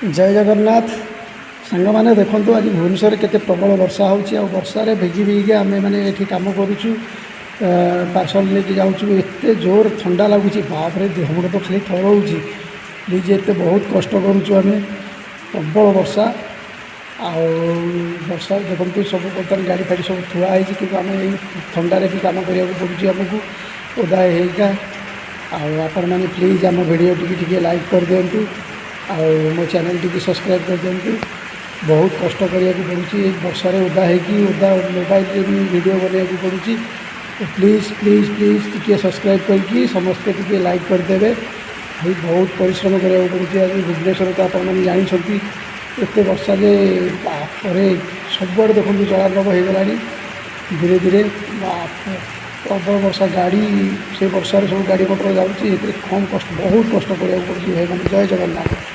जय जगन्नाथ सांग मैंने देखु आज भुवनेश्वर के प्रबल वर्षा होर्षार भिगी भिगी आम मैंने ये कम करुचु पार्सल लेके जाऊँ एत जोर ठंडा लगुच बापरे देह मुंड तो खाली थर हो निजे एत बहुत कष्ट करुचु आम प्रबल वर्षा वर्षा देखते सब बर्तमान गाड़ी फाड़ी सब थुआई कि आम ठंडारे भी कम करने पड़ूँ आमको ओदा होगा आपण मैंने प्लीज़ आम वीडियो टी लाइक कर दिंतु मो चैनल टी सब्सक्राइब कर दिंतु बहुत कष्ट करने पड़ूँ वर्षार ओदा ओदा मोबाइल भी वीडियो बनाया पड़ूँ please please please T subscribe करके समस्ते टी लाइक करदे बहुत परिश्रम कराया पड़ूँ आज भुवनेश्वर तो आपने जानते एत वर्षा जे सबुआड़े देखो जलार्णव हो गला धीरे धीरे प्रबल वर्षा गाड़ी से वर्षार सब गाड़ी मटर जाऊँगी कम कष्ट बहुत कष्ट कराया पड़ूँ भाई मैंने जय जगन्नाथ।